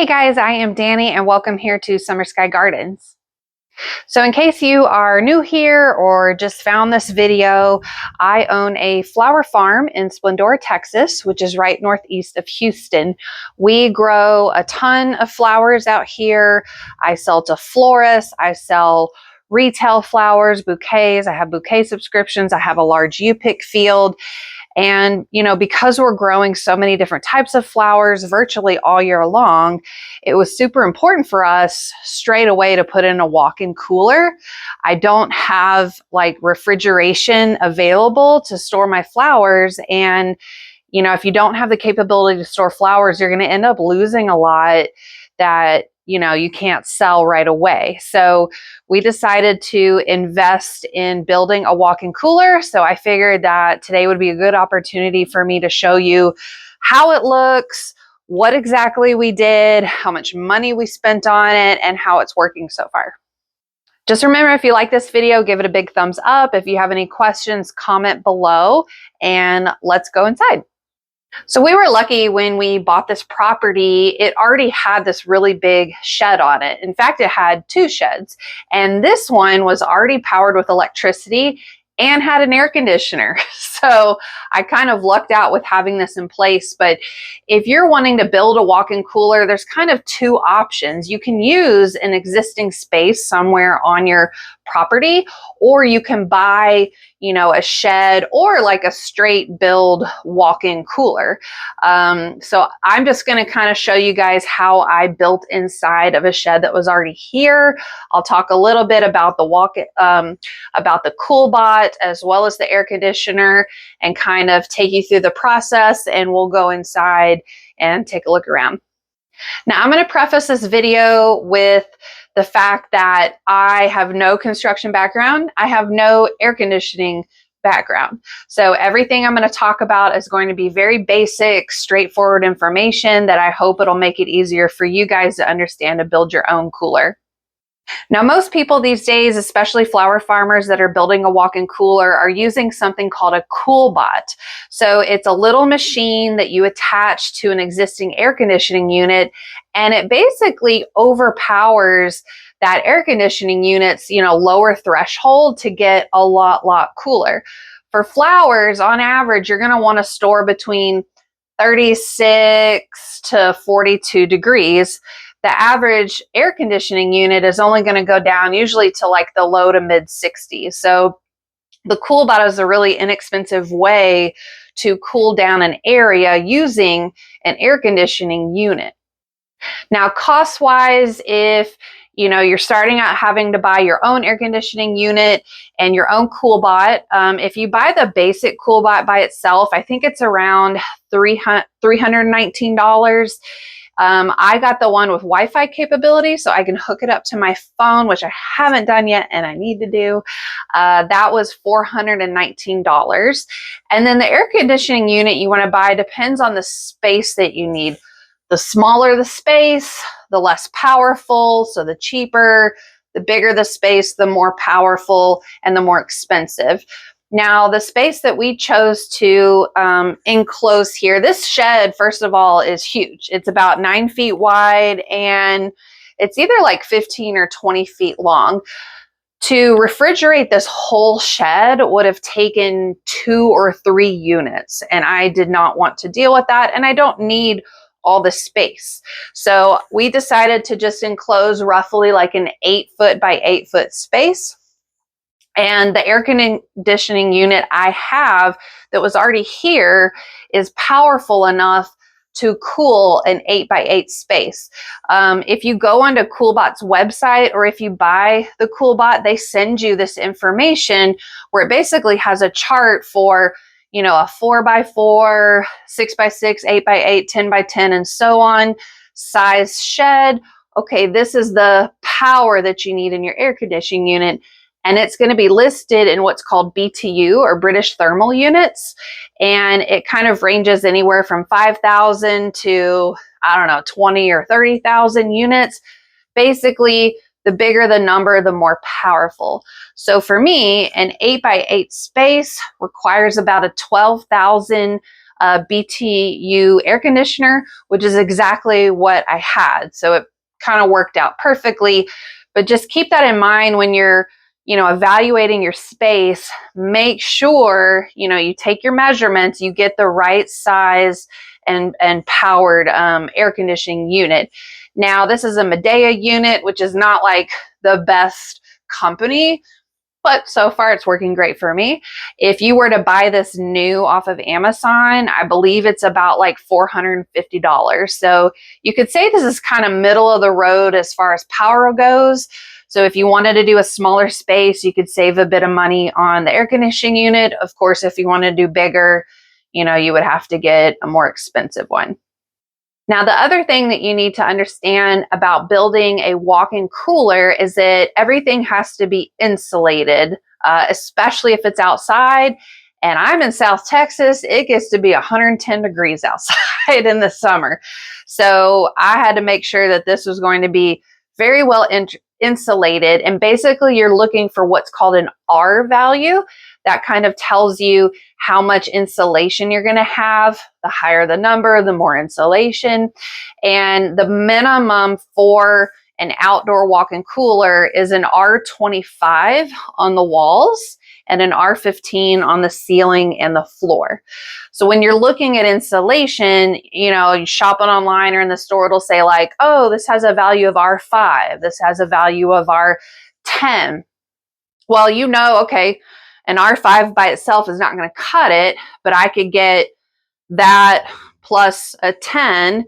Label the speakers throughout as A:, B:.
A: Hey guys, I am Dani and welcome here to Summer Skye Gardens. So in case you are new here or just found this video, I own a flower farm in Splendora, Texas, which is right northeast of Houston. We grow a ton of flowers out here. I sell to florists, I sell retail flowers, bouquets, I have bouquet subscriptions, I have a large U-pick field. And, because we're growing so many different types of flowers virtually all year long, it was super important for us straight away to put in a walk-in cooler. I don't have like refrigeration available to store my flowers. And, if you don't have the capability to store flowers, you're going to end up losing a lot that you can't sell right away. So we decided to invest in building a walk-in cooler. So I figured that today would be a good opportunity for me to show you how it looks, what exactly we did, how much money we spent on it, and how it's working so far. Just remember, if you like this video, give it a big thumbs up. If you have any questions, comment below, and let's go inside. So we were lucky when we bought this property, it already had this really big shed on it. In fact, it had two sheds, and this one was already powered with electricity and had an air conditioner. So I kind of lucked out with having this in place. But if you're wanting to build a walk-in cooler, there's kind of two options. You can use an existing space somewhere on your property, or you can buy, a shed or like a straight build walk-in cooler. So I'm just going to kind of show you guys how I built inside of a shed that was already here. I'll talk a little bit about the CoolBot as well as the air conditioner, and kind of take you through the process, and we'll go inside and take a look around. Now, I'm going to preface this video with the fact that I have no construction background. I have no air conditioning background. So everything I'm going to talk about is going to be very basic, straightforward information that I hope it'll make it easier for you guys to understand to build your own cooler. Now, most people these days, especially flower farmers that are building a walk-in cooler, are using something called a CoolBot. So it's a little machine that you attach to an existing air conditioning unit, and it basically overpowers that air conditioning unit's, lower threshold to get a lot cooler. For flowers, on average, you're going to want to store between 36 to 42 degrees. The average air conditioning unit is only going to go down usually to like the low to mid 60s. So the CoolBot is a really inexpensive way to cool down an area using an air conditioning unit. Now, cost-wise, if you're starting out having to buy your own air conditioning unit and your own CoolBot, if you buy the basic CoolBot by itself, I think it's around $319. I got the one with Wi-Fi capability, so I can hook it up to my phone, which I haven't done yet and I need to do. That was $419. And then the air conditioning unit you want to buy depends on the space that you need. The smaller the space, the less powerful, so the cheaper. The bigger the space, the more powerful and the more expensive. Now, the space that we chose to enclose here, this shed, first of all, is huge. It's about 9 feet wide, and it's either like 15 or 20 feet long. To refrigerate this whole shed would have taken 2 or 3 units, and I did not want to deal with that, and I don't need all the space. So we decided to just enclose roughly like an 8-foot by 8-foot space. And the air conditioning unit I have that was already here is powerful enough to cool an 8 by 8 space. If you go onto CoolBot's website, or if you buy the CoolBot, they send you this information where it basically has a chart for a 4 by 4, 6 by 6, 8 by 8, 10 by 10, and so on, size shed. Okay, this is the power that you need in your air conditioning unit. And it's going to be listed in what's called BTU, or British thermal units. And it kind of ranges anywhere from 5,000 to, 20 or 30,000 units. Basically, the bigger the number, the more powerful. So for me, an 8 by 8 space requires about a 12,000 a BTU air conditioner, which is exactly what I had. So it kind of worked out perfectly. But just keep that in mind when you're, evaluating your space. Make sure, you take your measurements, you get the right size and powered air conditioning unit. Now, this is a Medea unit, which is not like the best company, but so far it's working great for me. If you were to buy this new off of Amazon, I believe it's about like $450. So you could say this is kind of middle of the road as far as power goes. So if you wanted to do a smaller space, you could save a bit of money on the air conditioning unit. Of course, if you want to do bigger, you would have to get a more expensive one. Now, the other thing that you need to understand about building a walk-in cooler is that everything has to be insulated, especially if it's outside. And I'm in South Texas. It gets to be 110 degrees outside in the summer. So I had to make sure that this was going to be very well insulated. And basically, you're looking for what's called an R value. That kind of tells you how much insulation you're going to have. The higher the number, the more insulation. And the minimum for an outdoor walk-in cooler is an R25 on the walls and an R15 on the ceiling and the floor. So when you're looking at insulation, you shopping online or in the store, it'll say like, oh, this has a value of R5. This has a value of R10. Well, okay, an R5 by itself is not going to cut it, but I could get that plus a 10,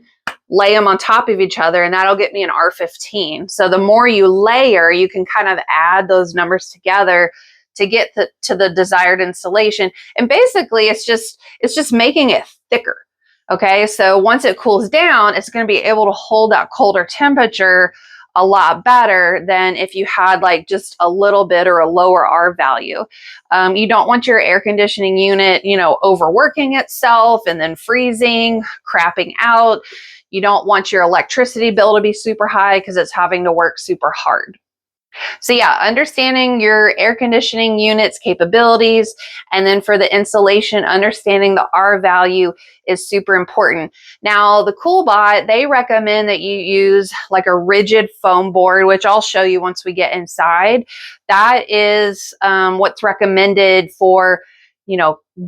A: lay them on top of each other, and that'll get me an R15. So the more you layer, you can kind of add those numbers together to get to the desired insulation. And basically, it's just making it thicker. Okay, so once it cools down, it's going to be able to hold that colder temperature a lot better than if you had like just a little bit or a lower R value. You don't want your air conditioning unit, overworking itself and then freezing, crapping out. You don't want your electricity bill to be super high because it's having to work super hard. So yeah, understanding your air conditioning unit's capabilities, and then for the insulation, understanding the R value is super important. Now, the CoolBot, they recommend that you use like a rigid foam board, which I'll show you once we get inside. That is what's recommended for,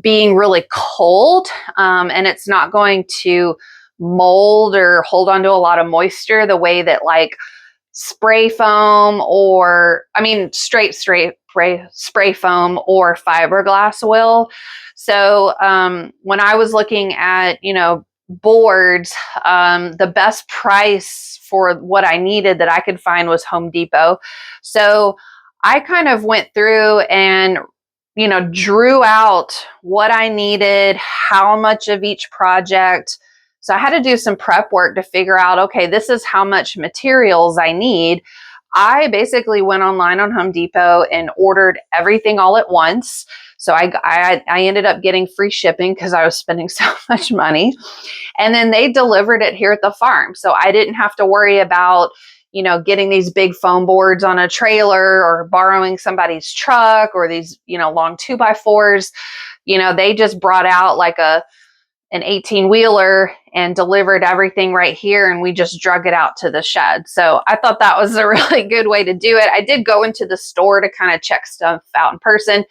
A: being really cold, and it's not going to mold or hold on to a lot of moisture the way that like spray foam straight spray foam or fiberglass will. So when I was looking at, boards, the best price for what I needed that I could find was Home Depot. So I kind of went through and, drew out what I needed, how much of each project. So I had to do some prep work to figure out, okay, this is how much materials I need. I basically went online on Home Depot and ordered everything all at once. So I ended up getting free shipping because I was spending so much money. And then they delivered it here at the farm. So I didn't have to worry about, getting these big foam boards on a trailer or borrowing somebody's truck or these, long 2x4s. They just brought out like an 18-wheeler and delivered everything right here, and we just drug it out to the shed. So I thought that was a really good way to do it. I did go into the store to kind of check stuff out in person.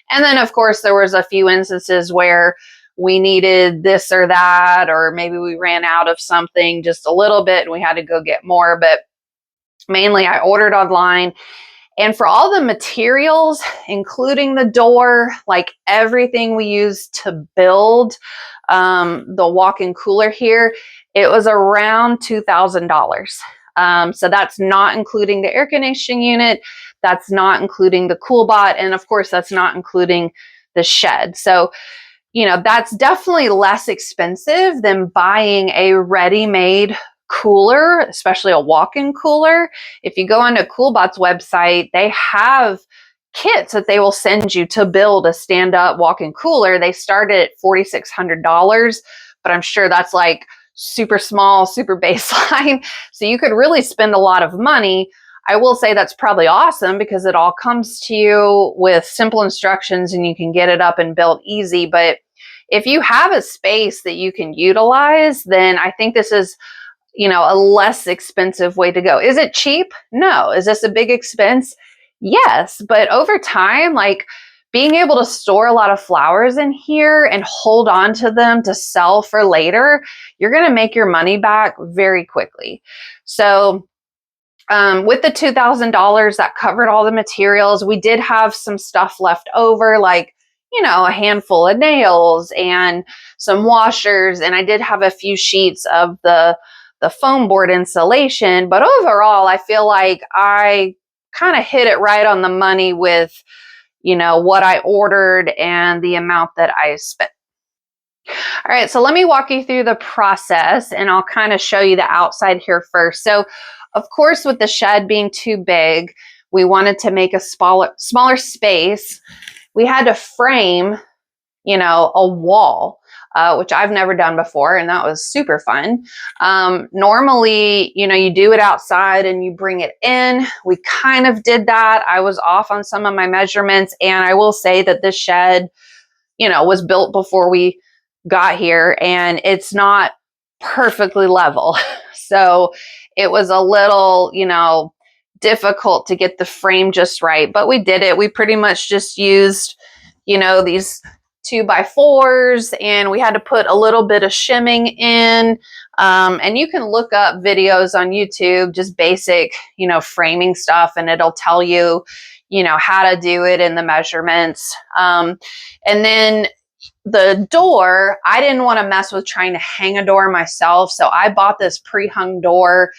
A: And then, of course, there was a few instances where we needed this or that, or maybe we ran out of something just a little bit and we had to go get more. But mainly I ordered online. And for all the materials, including the door, like everything we used to build the walk-in cooler here, it was around $2,000. So that's not including the air conditioning unit. That's not including the CoolBot. And of course, that's not including the shed. So, that's definitely less expensive than buying a ready-made cooler, especially a walk-in cooler. If you go onto CoolBot's website, they have kits that they will send you to build a stand-up walk-in cooler. They start at $4,600, but I'm sure that's like super small, super baseline. So you could really spend a lot of money. I will say that's probably awesome because it all comes to you with simple instructions and you can get it up and built easy. But if you have a space that you can utilize, then I think this is, you know, a less expensive way to go. Is it cheap? No. Is this a big expense? Yes. But over time, like being able to store a lot of flowers in here and hold on to them to sell for later, you're going to make your money back very quickly. So with the $2,000 that covered all the materials, we did have some stuff left over, like, you know, a handful of nails and some washers. And I did have a few sheets of the foam board insulation. But overall, I feel like I kind of hit it right on the money with, you know, what I ordered and the amount that I spent. All right, so let me walk you through the process and I'll kind of show you the outside here first. So of course, with the shed being too big, we wanted to make a smaller space. We had to frame, you know, a wall, which I've never done before, and that was super fun. Normally, you know, you do it outside and you bring it in. We kind of did that. I was off on some of my measurements, and I will say that this shed, you know, was built before we got here, and it's not perfectly level. So it was a little, you know, difficult to get the frame just right, but we did it. We pretty much just used, you know, these 2x4s, and we had to put a little bit of shimming in. And you can look up videos on YouTube, just basic, you know, framing stuff, and it'll tell you, you know, how to do it in the measurements. And then the door, I didn't want to mess with trying to hang a door myself. So I bought this pre-hung door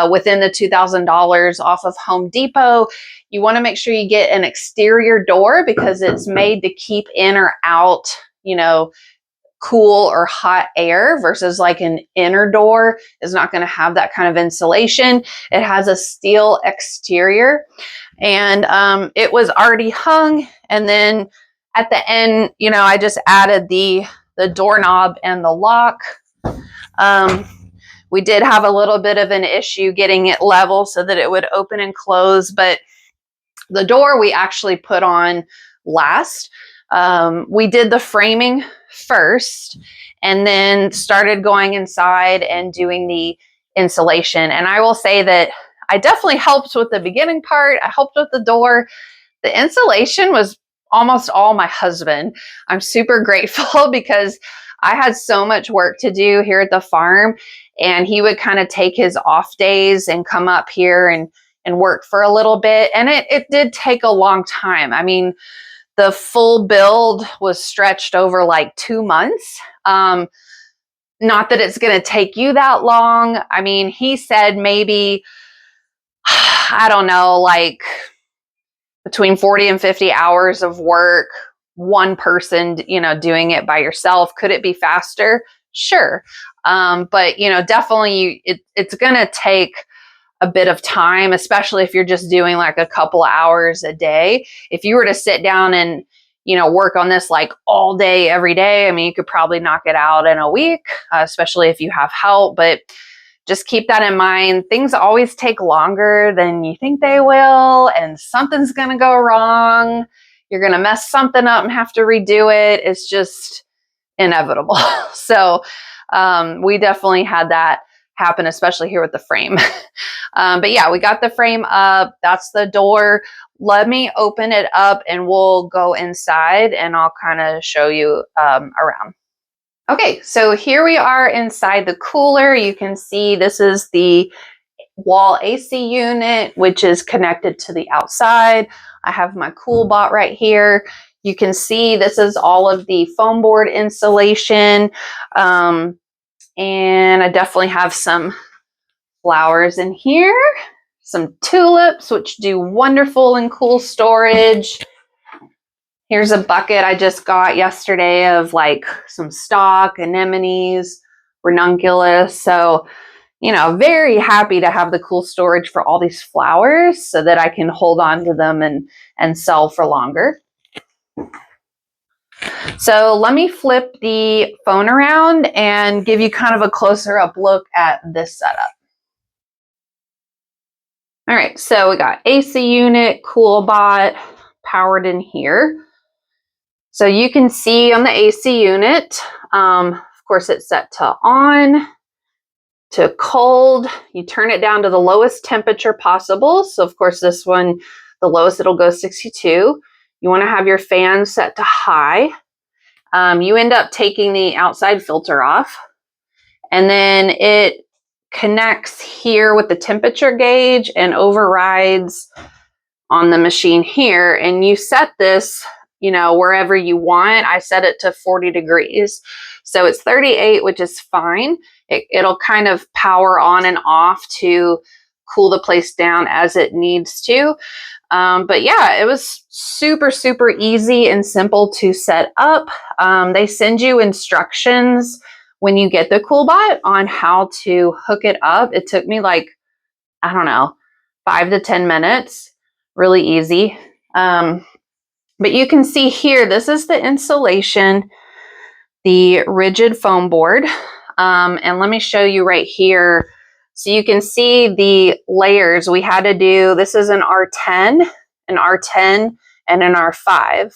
A: within the $2,000 off of Home Depot. You want to make sure you get an exterior door because it's made to keep in or out, you know, cool or hot air, versus like an inner door is not going to have that kind of insulation. It has a steel exterior, and it was already hung. And then at the end, you know, I just added the doorknob and the lock. We did have a little bit of an issue getting it level so that it would open and close, but the door we actually put on last. We did the framing first and then started going inside and doing the insulation. And I will say that I definitely helped with the beginning part. I helped with the door. The insulation was almost all my husband. I'm super grateful because I had so much work to do here at the farm, and he would kind of take his off days and come up here and work for a little bit. And it did take a long time. I mean, the full build was stretched over like 2 months. Not that it's going to take you that long. I mean, he said maybe, I don't know, like between 40 and 50 hours of work, one person, you know, doing it by yourself. Could it be faster? Sure. But, you know, definitely it's going to take a bit of time, especially if you're just doing like a couple of hours a day. If you were to sit down and, you know, work on this like all day, every day, I mean, you could probably knock it out in a week, especially if you have help. But just keep that in mind. Things always take longer than you think they will, and something's going to go wrong. You're going to mess something up and have to redo it. It's just inevitable. So we definitely had that happen, especially here with the frame. But yeah, we got the frame up. That's the door. Let me open it up and we'll go inside and I'll kind of show you around. Okay, so here we are inside the cooler. You can see this is the wall AC unit, which is connected to the outside. I have my CoolBot right here. You can see this is all of the foam board insulation. And I definitely have some flowers in here, some tulips, which do wonderful in cool storage. Here's a bucket I just got yesterday of like some stock, anemones, ranunculus. So, you know, very happy to have the cool storage for all these flowers so that I can hold on to them and sell for longer. So let me flip the phone around and give you kind of a closer up look at this setup. All right, so we got AC unit, CoolBot powered in here. So you can see on the AC unit, of course it's set to on, to cold. You turn it down to the lowest temperature possible. So of course this one, the lowest it'll go 62. You want to have your fan set to high. You end up taking the outside filter off, and then it connects here with the temperature gauge and overrides on the machine here. And you set this, you know, wherever you want. I set it to 40 degrees. So it's 38, which is fine. It'll kind of power on and off to cool the place down as it needs to. But yeah, it was super, super easy and simple to set up. They send you instructions when you get the CoolBot on how to hook it up. It took me like, I don't know, 5 to 10 minutes. Really easy. But you can see here, this is the insulation, the rigid foam board. And let me show you right here. So you can see the layers we had to do. This is an R10, an R10, and an R5.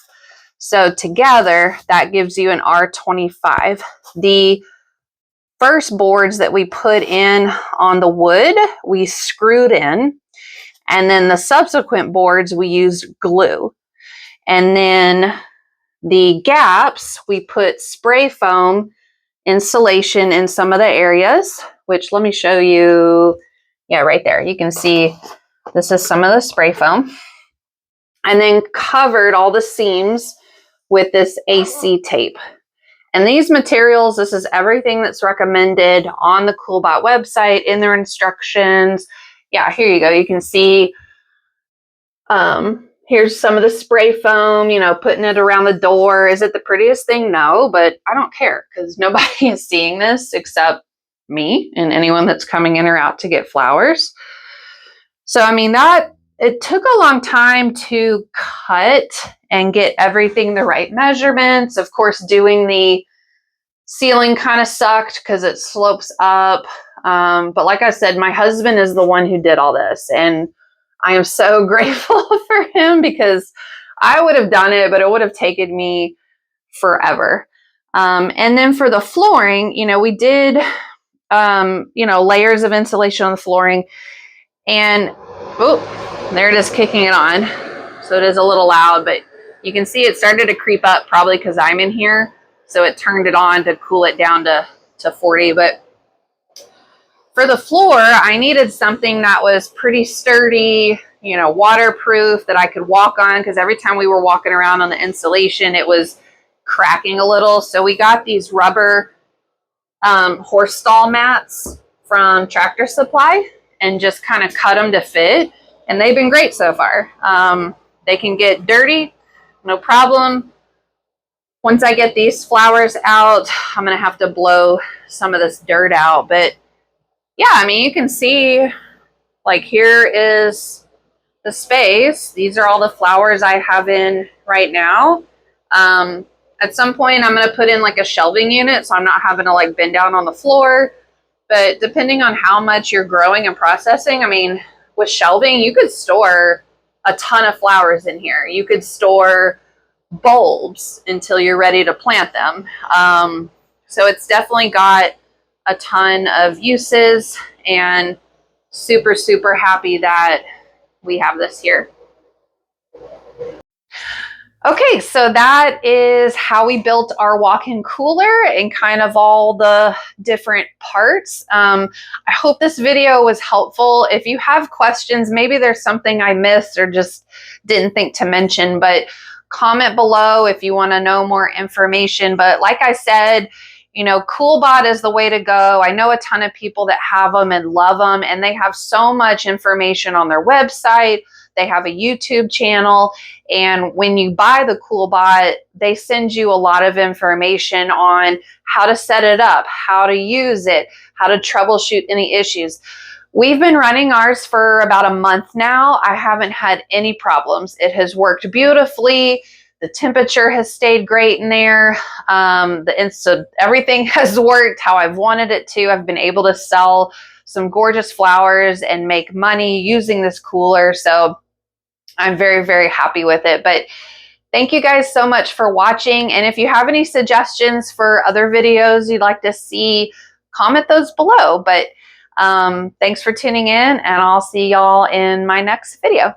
A: So together, that gives you an R25. The first boards that we put in on the wood, we screwed in. And then the subsequent boards, we used glue. And then the gaps, we put spray foam insulation in some of the areas, which let me show you. Yeah, right there. You can see this is some of the spray foam. And then covered all the seams with this AC tape. And these materials, this is everything that's recommended on the CoolBot website in their instructions. Yeah, here you go. You can see here's some of the spray foam, you know, putting it around the door. Is it the prettiest thing? No, but I don't care because nobody is seeing this except me and anyone that's coming in or out to get flowers. So, I mean, it took a long time to cut and get everything the right measurements. Of course, doing the ceiling kind of sucked because it slopes up. But like I said, my husband is the one who did all this, and I am so grateful for him because I would have done it, but it would have taken me forever. And then for the flooring, you know, we did, you know, layers of insulation on the flooring, and oh, there it is kicking it on. So it is a little loud, but you can see it started to creep up probably because I'm in here. So it turned it on to cool it down to 40. But for the floor, I needed something that was pretty sturdy, you know, waterproof, that I could walk on, because every time we were walking around on the insulation, it was cracking a little. So we got these rubber horse stall mats from Tractor Supply and just kind of cut them to fit. And they've been great so far. They can get dirty, no problem. Once I get these flowers out, I'm going to have to blow some of this dirt out. But yeah, I mean, you can see, like, here is the space. These are all the flowers I have in right now. At some point, I'm going to put in like a shelving unit, so I'm not having to like bend down on the floor. But depending on how much you're growing and processing, I mean, with shelving, you could store a ton of flowers in here. You could store bulbs until you're ready to plant them. So it's definitely got a ton of uses, and super, super happy that we have this here. Okay, so that is how we built our walk-in cooler and kind of all the different parts. I hope this video was helpful. If you have questions, maybe there's something I missed or just didn't think to mention, but comment below if you want to know more information. But like I said, you know, CoolBot is the way to go. I know a ton of people that have them and love them, and they have so much information on their website. They have a YouTube channel, and when you buy the CoolBot, they send you a lot of information on how to set it up, how to use it, how to troubleshoot any issues. We've been running ours for about a month now. I haven't had any problems. It has worked beautifully. The temperature has stayed great in there. Everything has worked how I've wanted it to. I've been able to sell some gorgeous flowers and make money using this cooler. So I'm very, very happy with it. But Thank you guys so much for watching. And if you have any suggestions for other videos you'd like to see, comment those below. But thanks for tuning in, and I'll see y'all in my next video.